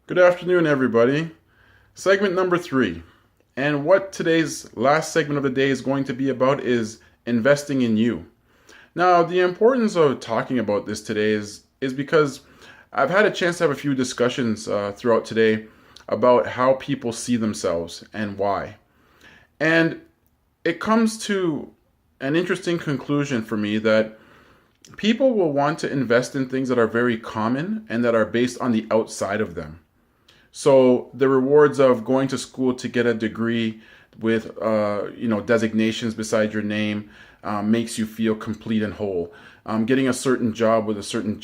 Good afternoon, everybody. Segment number 3. And what today's last segment of the day is going to be about is investing in you. Now, the importance of talking about this today is because I've had a chance to have a few discussions throughout today about how people see themselves and why. And it comes to an interesting conclusion for me that people will want to invest in things that are very common and that are based on the outside of them. So the rewards of going to school to get a degree with designations beside your name makes you feel complete and whole. Getting a certain job with a certain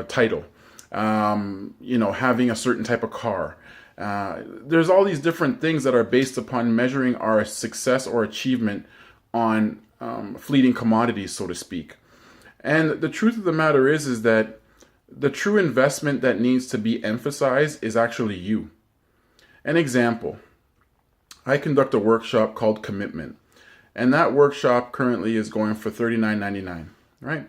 title, having a certain type of car. There's all these different things that are based upon measuring our success or achievement on fleeting commodities, so to speak. And the truth of the matter is that the true investment that needs to be emphasized is actually you. An example, I conduct a workshop called Commitment, and that workshop currently is going for $39.99, right?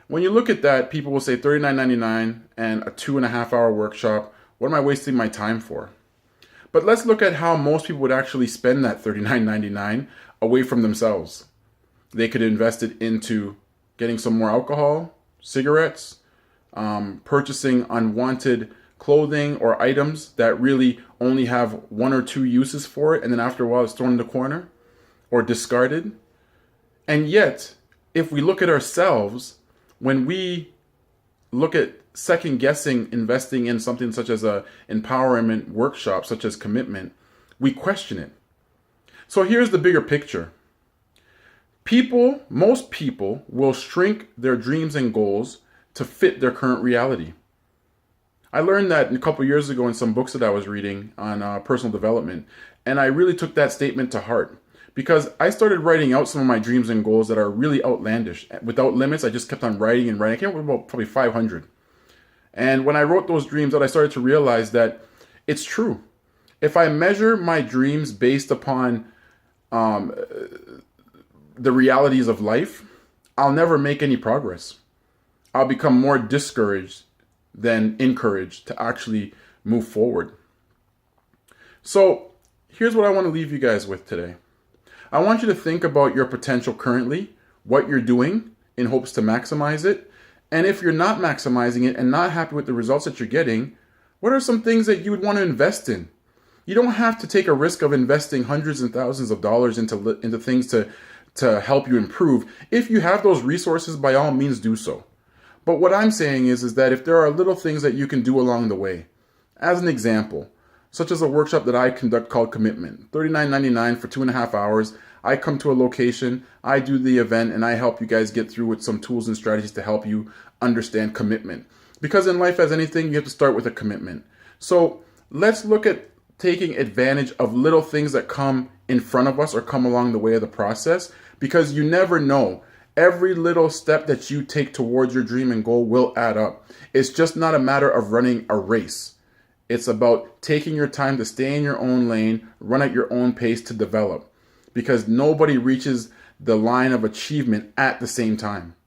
When you look at that, people will say $39.99 and a 2.5 hour workshop, what am I wasting my time for? But let's look at how most people would actually spend that $39.99 away from themselves. They could invest it into getting some more alcohol, cigarettes, purchasing unwanted clothing or items that really only have 1 or 2 uses for it, and then after a while it's thrown in the corner or discarded. And yet, if we look at ourselves, when we look at second guessing investing in something such as a empowerment workshop, such as Commitment, we question it. So here's the bigger picture. Most people will shrink their dreams and goals to fit their current reality. I learned that a couple years ago in some books that I was reading on personal development, and I really took that statement to heart because I started writing out some of my dreams and goals that are really outlandish. Without limits, I just kept on writing and writing. I came up with about probably 500. And when I wrote those dreams out, I started to realize that it's true. If I measure my dreams based upon the realities of life, I'll never make any progress. I'll become more discouraged than encouraged to actually move forward. So here's what I want to leave you guys with today. I want you to think about your potential currently, what you're doing in hopes to maximize it. And if you're not maximizing it and not happy with the results that you're getting, what are some things that you would want to invest in? You don't have to take a risk of investing hundreds and thousands of dollars into things to help you improve. If you have those resources, by all means do so. But what I'm saying is that if there are little things that you can do along the way, as an example, such as a workshop that I conduct called Commitment, $39.99 for 2.5 hours, I come to a location, I do the event, and I help you guys get through with some tools and strategies to help you understand commitment. Because in life, as anything, you have to start with a commitment. So let's look at taking advantage of little things that come in front of us or come along the way of the process, because you never know. Every little step that you take towards your dream and goal will add up. It's just not a matter of running a race. It's about taking your time to stay in your own lane, run at your own pace to develop. Because nobody reaches the line of achievement at the same time.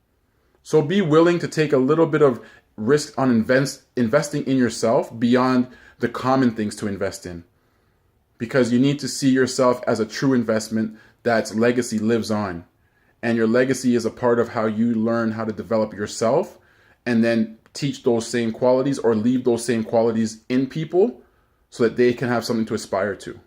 So be willing to take a little bit of risk on investing in yourself beyond the common things to invest in. Because you need to see yourself as a true investment that's legacy lives on. And your legacy is a part of how you learn how to develop yourself and then teach those same qualities or leave those same qualities in people so that they can have something to aspire to.